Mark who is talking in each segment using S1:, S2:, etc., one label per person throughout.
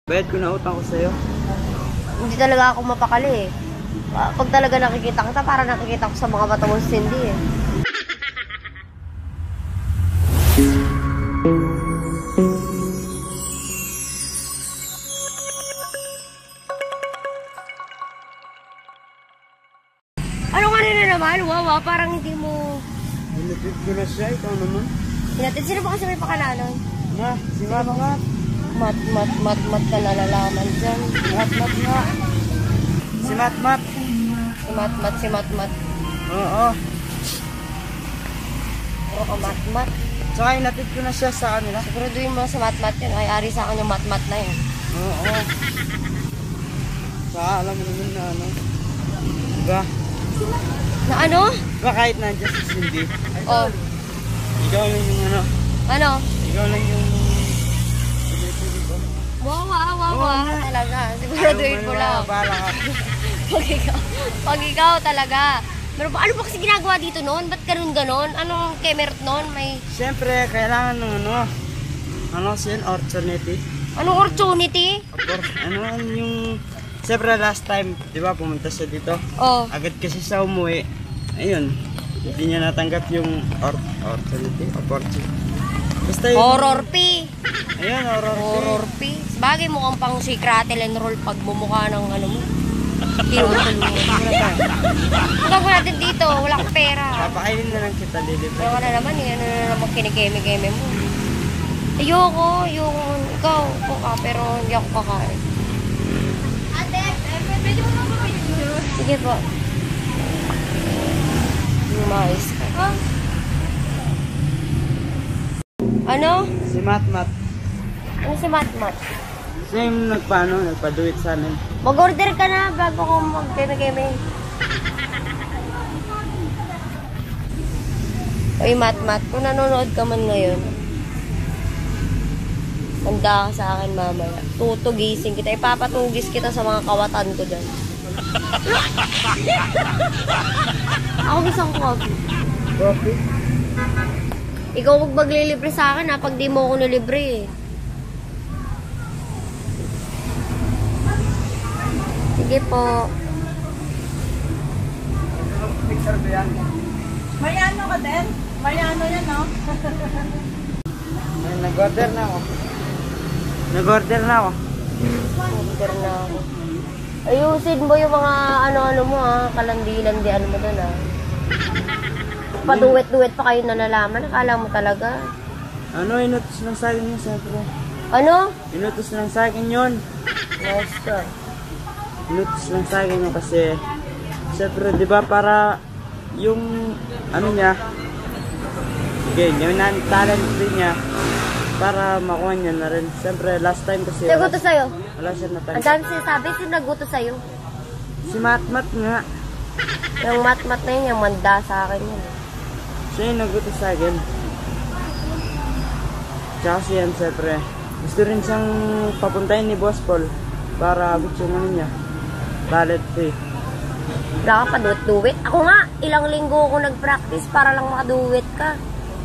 S1: Bayad ko na utang ko sa'yo.
S2: Hindi talaga ako mapakali eh. Pag talaga nakikita kita, para nakikita ko sa mga mata mo si Cindy eh. Ano kanina naman? Wawa, parang hindi mo...
S1: Hinatid ko na siya, ikaw naman.
S2: Hinatid? Sino ba kasi may pakalanan?
S1: Ma, si Mama.
S2: Mat ka na nalaman dyan.
S1: Mat nga. Si Mat.
S2: Si Mat.
S1: Oo.
S2: Puro ka Mat.
S1: Saka hinatid ko na siya sa kanila.
S2: Siguraduhin mo sa Mat yun. Ay, ari sa akin yung Mat na yun.
S1: Oo. Saka alam mo naman na ano. Diba?
S2: Na ano?
S1: Diba kahit nandiyan si Cindy?
S2: Oh.
S1: Ikaw lang yung ano.
S2: Ano?
S1: Ikaw lang yung...
S2: Wawa. Talaga. Siguraduhin mo lang. Pag ikaw talaga. Pero ano ba kasi ginagawa dito noon? Ba't ganon? Anong kemerot noon? May...
S1: Siyempre, kailangan ng ano. Ano siya? Opportunity.
S2: Anong opportunity?
S1: Ano yung... Siyempre last time, di ba, pumunta siya dito.
S2: Oh.
S1: Agad kasi siya umuwi. Ayun. Hindi niya natanggap yung opportunity. Basta yung...
S2: Horror P.
S1: Ayun,
S2: Horror P. Bagay mo kang pang si Crattle and Roll pag bumukha ng ano mo. Tinutulungan. Pagod natin dito, wala kang pera.
S1: Papakainin na lang kita, deliver.
S2: Ano ka na naman eh, ano na naman kinikeme-keme mo. Ayoko. Ikaw, ka, pero hindi ako kakain. Ate, pwede mo naman kayo. Sige po. Mais ka. Ano?
S1: Si Mat.
S2: Ano si Mat?
S1: Siya yung nagpa-do it sa amin.
S2: Mag-order ka na bago ko mag-keme-keme. Uy, Mat, kung nanonood ka man ngayon, handa ka sa akin mamaya. Tutugisin kita. Ipapatugis kita sa mga kawatan ko dyan. Ako gusto ng coffee.
S1: Coffee?
S2: Ikaw huwag maglilibre sa akin ha, pag di mo ako nilibre eh. Sige po.
S3: Mariano ka din? Mariano yan, no?
S1: Nag-order na ako.
S2: Order na ako. Ayusin mo yung mga ano-ano mo ha, kalandilan-di ano mo doon ha. Paduwet-duwet pa kayo na nalaman, akala mo talaga.
S1: Ano, inutos lang sa akin yun, siyempre.
S2: Ano?
S1: Inutos lang sa akin yun.
S2: Nice ka.
S1: Inutos lang sa akin yun kasi, siyempre, di ba, para yung, ano niya, sige, yung talent din niya, para makuha niya na rin. Siyempre, last time kasi,
S2: Nagutos sa'yo?
S1: wala siya
S2: Ang
S1: natanggap.
S2: dami sinasabi, sino nagutos sa'yo?
S1: Si Mat nga.
S2: Yung mat na yun, yung manda sa akin yun.
S1: Siya yung nagutos sa akin. Tsaka siya, siyempre, gusto rin siyang papuntahin ni Boss Paul para abot yung ano niya. Talent fee.
S2: Wala ka pa duwit. Ako nga, ilang linggo ako nag-practice para lang makaduwit ka.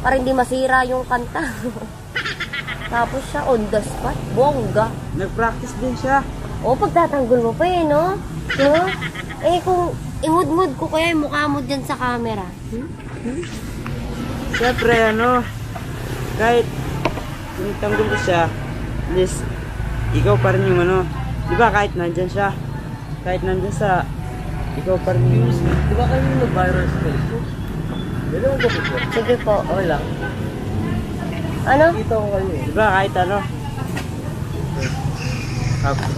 S2: Para hindi masira yung kanta. Tapos siya, on the spot, bongga.
S1: Nag-practice din siya.
S2: O, pagtatanggol mo pa eh, no? No? Eh, kung imud-mud ko kaya yung mukha mo dyan sa camera.
S1: Siyempre, ano, kahit tinitanggol ko siya, at least, ikaw pa rin yung ano, di ba kahit nandyan siya, kahit nandyan sa, ikaw pa rin yung, di ba kayo yung nag-viral sa Facebook? Pwede mo ba po?
S2: Sige po.
S1: Okay lang.
S2: Ano?
S1: Dito ko kayo eh. Di ba kahit ano?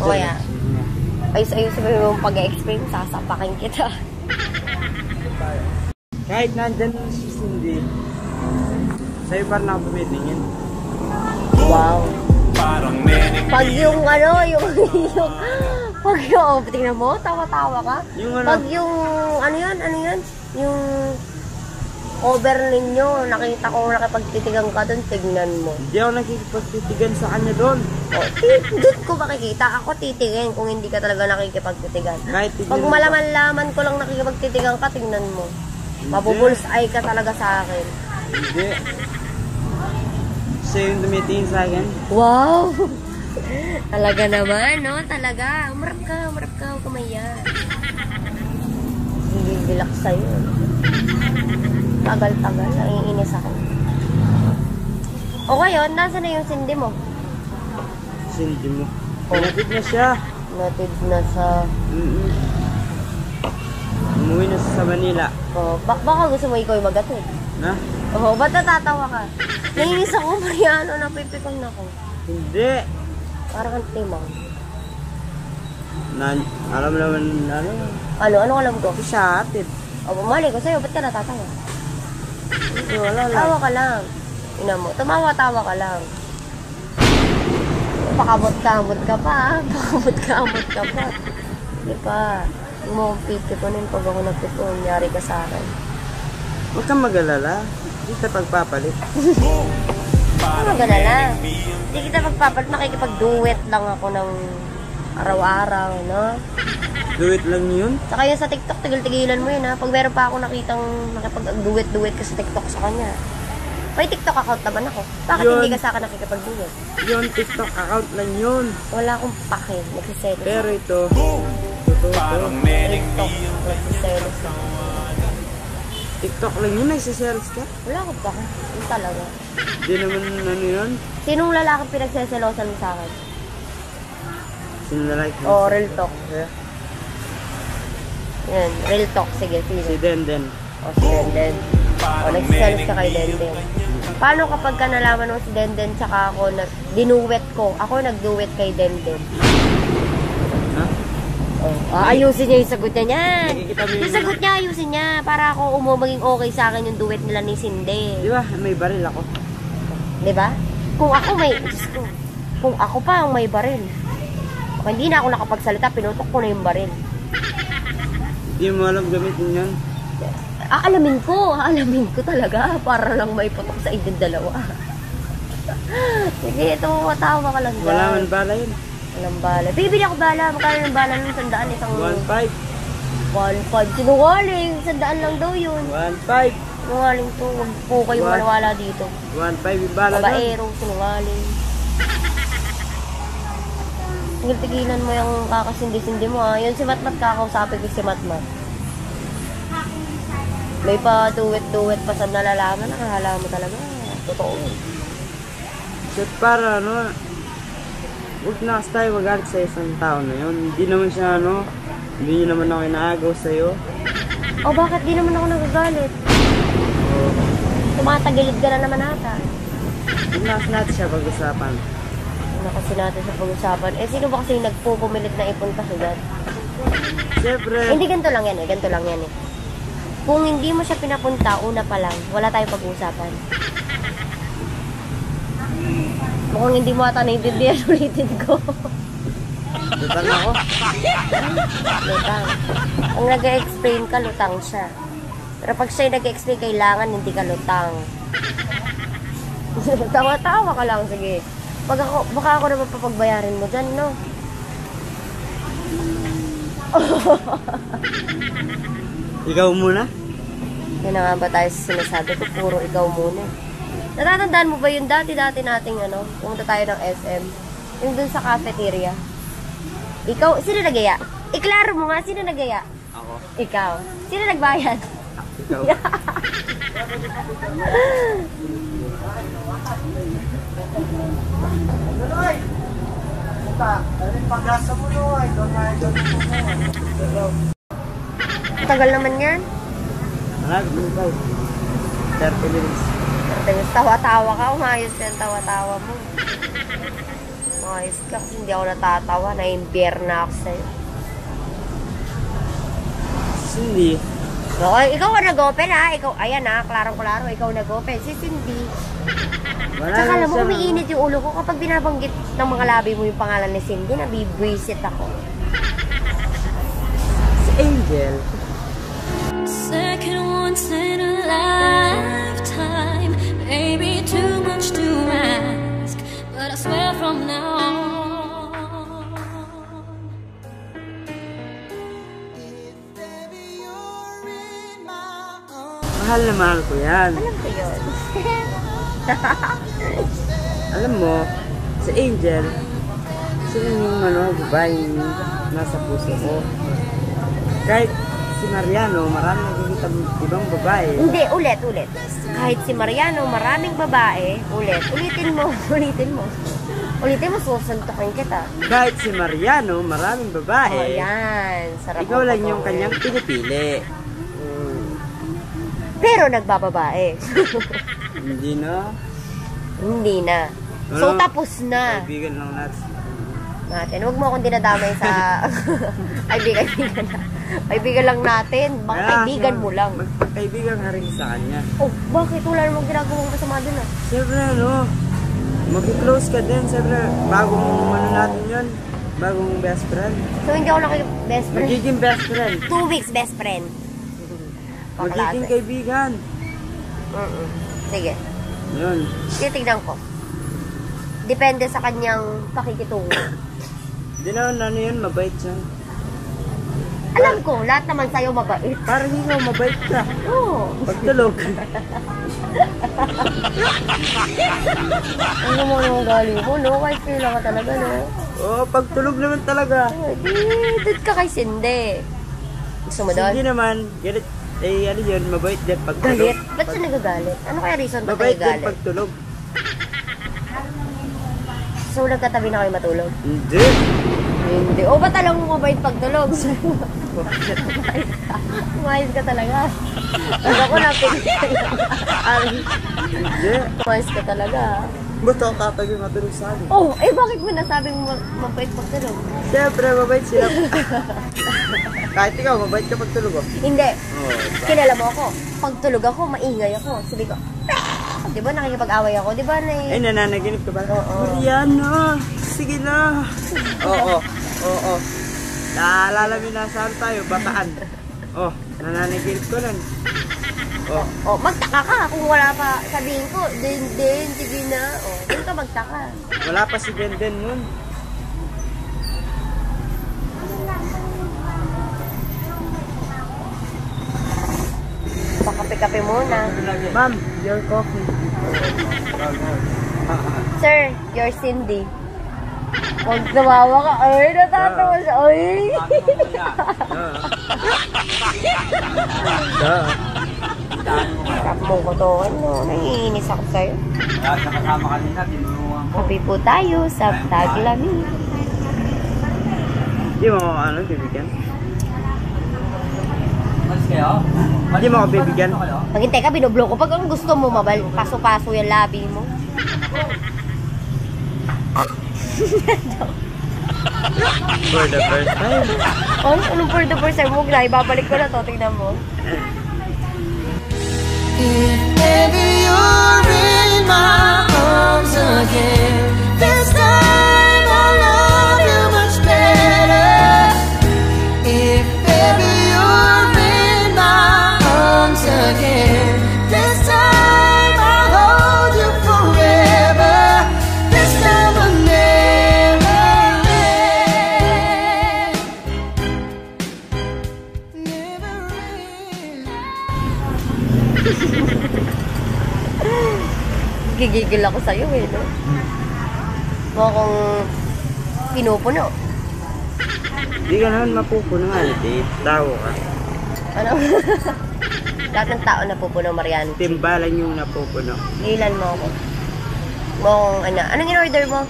S2: Okay ah. Ayos-ayos mo yung pag-explain, sasapakin kita.
S1: Kahit nandyan si Cindy, sa'yo pa rin ako bumitingin.
S2: Wow. Pag yung ano, pag yung, tingnan mo, tawa-tawa ka.
S1: Yung ano?
S2: Pag yung, ano yun, yung cover ninyo, nakita ko nakipagtitigan ka doon, tignan mo.
S1: Hindi ako nakikipagtitigan sa kanya doon.
S2: Doon ko makikita, ako titingin kung hindi ka talaga nakikipagtitigan.
S1: Kahit
S2: Pag malaman-laman ko lang nakikipagtitigan ka, tignan mo. Mabubullseye ka talaga sa akin.
S1: Hindi. Siya yung tumitingin sa akin.
S2: Wow! Talaga naman, no? Talaga. Umarap ka, huwag kumaya. Hindi bilak sa'yo. Tagal-tagal, naiinis ako. O ngayon, nasa na yung sindi mo?
S1: Sindi mo. Pinatid na siya.
S2: Natid na sa...
S1: Umuwi na siya sa Manila.
S2: Oh, baka gusto mo ikaw yung magatid.
S1: Na?
S2: Oo, ba't natatawa ka? Naiinis ako, Mariano, napipikon ako.
S1: Hindi.
S2: Parang kang timang.
S1: Alam naman,
S2: Anong alam ko?
S1: siya atid.
S2: O, mali ko sa'yo, ba't ka natatawa?
S1: Wala lang.
S2: Tawa ka lang. Ina mo, tumawa-tawa ka lang. Pakabot-kamot ka pa, ha? Pakabot-kamot ka pa. Di pa. Huwag mo akong pipiponin pag ako nagpipon. Nyari ka sa akin.
S1: Huwag kang mag-alala. Hindi kita pagpapalit.
S2: Ano ganala? Hindi kita magpapalit. Makikipag-duet lang ako ng araw-araw, no?
S1: Do it lang yun.
S2: Saka yun sa TikTok, tigil-tigilan mo yun, ha? Pag meron pa ako nakitang nakipag-duet-duet ka sa TikTok sa kanya. May TikTok account naman ako. Bakit
S1: Yun.
S2: hindi ka sa akin nakikipag-duet?
S1: Yun, TikTok account lang yun.
S2: Wala akong pake. Nagsiselos.
S1: Pero ito, totoo to.
S2: TikTok. Nagsiselos ako.
S1: TikTok lang yun, nagsiselos ka.
S2: Wala akong pake. Yun talaga.
S1: Di naman ano yun.
S2: Sinong lalaking pinagseselosan mo sa akin?
S1: Sinalike mo.
S2: O, real talk.
S1: Yeah.
S2: Yan, real talk. Sige,
S1: Si
S2: sige.
S1: Denden.
S2: O, si Denden. O, nagsiselos ka kay Denden. Paano kapag ka nalaman mo si Denden tsaka ako, dinuwet ko, ako nagduwet kay Denden.
S1: Ha?
S2: Ayusin niya yung sagot niya niyan.
S1: Nakikita mo
S2: Yung sagot niya, ayusin niya. Para ako maging okay sa akin yung duet nila ni Cindy.
S1: Di ba? May baril ako.
S2: Di ba? Kung ako may, Diyos ko, kung ako pa ang may baril, kung hindi na ako nakapagsalita, pinutok ko na yung baril.
S1: Di mo alam gamitin yan.
S2: Aalamin ko talaga para lang may putok sa inyong dalawa. Sige, tumatawa ka lang dyan.
S1: Wala man bala yun.
S2: Walang bala. Bibili ako bala. Magkano ng bala ng 100? Isang
S1: 1.5.
S2: 1.5. Sinungaling. 100 lang daw yun.
S1: 1.5.
S2: Sinungaling to. Huwag po kayong
S1: What?
S2: maniwala dito.
S1: 1.5 yung bala doon.
S2: Babaero, sinungaling. Tigil-tigilan mo yung kakasindi-sindi mo, ha. Yun si Matmat, kakausapin ko si Matmat. May pa duwet-duwet pa sa nalalaman. Nakahala mo talaga. Totoo.
S1: So, para ano, huwag na kasi tayo magalit sa isang tao na yun. Hindi naman siya ano, hindi niyo naman ako inaagaw sa'yo.
S2: O bakit di naman ako nagagalit?
S1: O,
S2: Tumatagilid ka na naman ata.
S1: huwag na kasi natin siya pag-usapan.
S2: Ano kasi natin sa pag-usapan? Eh, sino ba kasi nagpupumilit na ipon ka agad?
S1: Siyempre,
S2: Hindi, ganito lang yan eh. Ganito lang yan eh. Kung hindi mo siya pinapunta, una pa lang, wala tayong pag-uusapan. Mukhang hindi mo ata naintindihan ulitin ko.
S1: lutang ako.
S2: Lutang. Ang nag-explain ka, lutang siya. Pero pag siya nag-explain, kailangan hindi ka lutang. Tawa-tawa ka lang, sige. Baka ako naman papagbayarin mo dyan, no?
S1: Ikaw muna?
S2: Yan na nga ba tayo sa sinasabi ko, puro ikaw muna. Natatandaan mo ba yung dati-dati nating ano, pumunta tayo ng SM? Yung dun sa cafeteria. Ikaw, sino nagaya? Iklaro mo nga, sino nagaya?
S1: Ako.
S2: Ikaw. Sino nagbayad?
S1: Ikaw.
S2: Tagal naman yan.
S1: Hanap mo ikaw. 30 minutes.
S2: Tapos tawa-tawa ka, umayos yan, tawa-tawa mo. Umayos ka kasi hindi ako natatawa, na-imbier na ako sa'yo.
S1: Cindy.
S2: So, ikaw ang nag-open ha, ikaw, ayan ha, klarong-klaro, ikaw nag-open. Si Cindy.
S1: Wala
S2: Tsaka
S1: lang
S2: alam mo,
S1: siya,
S2: umiinit yung ulo ko kapag binabanggit ng mga labi mo yung pangalan ni Cindy, nabibwisit ako.
S1: Si Angel.
S4: Second once in a lifetime, maybe too much to ask, but I swear from now on.
S1: Mahal na mahal ko yan.
S2: Alam ko yun.
S1: Alam mo, si Angel, Gusto ko yung babaeng nasa puso ko. Kahit si Mariano, marami nakikita ibang babae.
S2: Hindi, ulit. Kahit si Mariano, maraming babae, ulitin mo. Ulitin mo, susuntukin kita.
S1: Kahit si Mariano, maraming babae.
S2: Oh, yan. Sarap
S1: Ikaw
S2: mo
S1: lang
S2: po.
S1: yung kanyang pinipili.
S2: Pero nagbababae.
S1: Hindi na.
S2: Hindi na. So,
S1: Ano?
S2: tapos na.
S1: Kaibigan lang
S2: Natin. Huwag mo akong dinadamay sa... Kaibigan na. Kaibigan lang natin. Baka kaibigan mo lang.
S1: Magpagkaibigan ka rin sa kanya.
S2: Oh, bakit? Wala namang ginagawang masama dun ah.
S1: Siyempre mag-close ka din. Siyempre, bagong natin yun. Bagong best friend.
S2: So, hindi ako best friend.
S1: Magiging best friend.
S2: 2 weeks best friend.
S1: Magiging
S2: Paklase.
S1: kaibigan.
S2: Sige.
S1: Yun.
S2: Titignan ko. Depende sa kanyang pakikitungo.
S1: Di na yun, mabait siya.
S2: Alam ko, lahat naman sa'yo mabait.
S1: Parang ikaw, mabait ka.
S2: Oo.
S1: Pagtulog.
S2: Ano mo yung galing mo, no? Kahit kailan ka talaga, no?
S1: Oo, pagtulog naman talaga.
S2: Doon ka kay Cindy. Gusto mo doon?
S1: Hindi naman, galit. Ano yun, mabait din pagtulog.
S2: Galit? Ba't siya nagagalit? Ano kaya reason ba't
S1: Mabait din
S2: nagagalit?
S1: pagtulog.
S2: So, nagkatabi na kayo matulog?
S1: Hindi.
S2: Hindi. O, ba't alam mo mabait pagtulog? Umayos ka talaga. Pag ako napigil.
S1: Hindi.
S2: Umayos ka talaga.
S1: Ba't ako tatagi matulog sa akin?
S2: Oh, bakit mo nasabing mabait pagtulog?
S1: Siyempre, mabait sila. Kahit ikaw, mabait ka pagtulog oh.
S2: Hindi.
S1: Oo.
S2: Kilala mo ako. Pagtulog ako, maingay ako. Sabi ko, di ba nakikipag-away ako? Di ba
S1: Ay, nananaginip ka ba?
S2: Oo.
S1: Mariano, sige na. Oo. Naalala mo na saan tayo, Bataan. Oh, nananaginip ko nun. Oh,
S2: magtaka ka kung wala pa. Sabihin ko, din, sige na. Doon ka magtaka.
S1: wala pa si Denden nun.
S2: Pakape-kape muna.
S1: Ma'am, your coffee.
S2: Sir, you're Cindy. Huwag tumawa ka. Ay, natatawa siya. Ay! Sarap mong kotokan mo. Naiinis ako sa'yo. Kape po tayo sa Taglami.
S1: Hindi mo ako bibigyan? Hindi mo ako bibigyan?
S2: Maghintay ka, binublo ko. Pag ang gusto mo, paso-paso yung labi mo.
S1: For the first time.
S2: Oh, anong for the first time mo? Ibabalik ko na to. Tingnan mo.
S4: If ever you're in my arms again, this time I'll love you much better. If ever you're in my arms again, this time I'll hold you forever. This time I'll never end. Never end.
S2: Gigigil ako sa'yo eh, no? Mukha kong pinupuno.
S1: Hindi ka naman mapupuno nga. Tao ka.
S2: Ano? Lahat ng tao napupuno, Mariano.
S1: Timbalan yung napupuno.
S2: Ilan mo ako? Mukha ano? Anong in-order mo?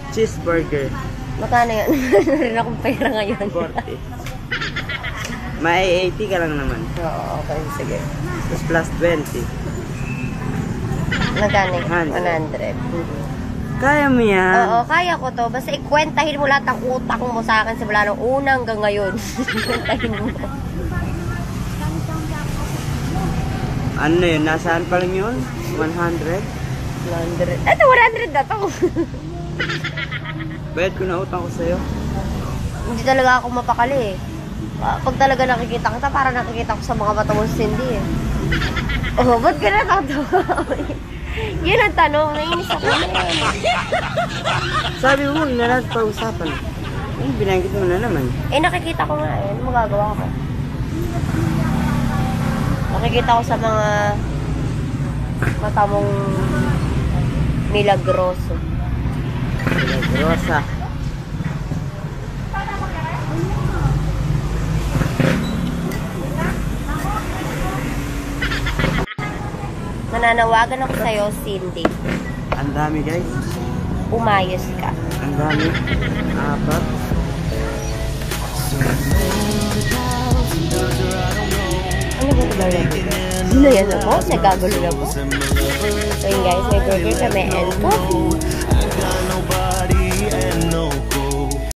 S1: Cheeseburger.
S2: Magkano yan? Meron rin akong pera ngayon.
S1: 40. May 80 ka lang naman.
S2: Oo, okay. Sige.
S1: Tapos plus 20.
S2: Magkano?
S1: 100.
S2: 100.
S1: Kaya mo yan.
S2: Oo, kaya ko to. Basta ikwentahin mo lahat ng utak mo sa akin simula nung una hanggang ngayon. Ikwentahin mo.
S1: Ano yun? Nasaan pa lang yun? 100?
S2: 100. Ito, 100 na to.
S1: Bayad ko na utang ko sa'yo.
S2: Hindi talaga ako mapakali eh. Pag talaga nakikita kita, parang nakikita ko sa mga mata mo si Cindy eh. Oh, ba't ka natatawa? Yun ang tanong, nainis ako na eh.
S1: Sabi mo, huwag na natin pag-usapan. Binanggit mo na naman.
S2: Eh, nakikita ko nga eh. Ano magagawa ko? Nakikita ko sa mga mata mong milagroso.
S1: Rosa.
S2: Mananawagan ako sa'yo, Cindy.
S1: Ang dami guys.
S2: Umayos ka.
S1: Ang dami. Apat.
S2: Ano ba ito ba? Ano yan ako? Nagkagulo na po. So yun guys, may burger kami and coffee.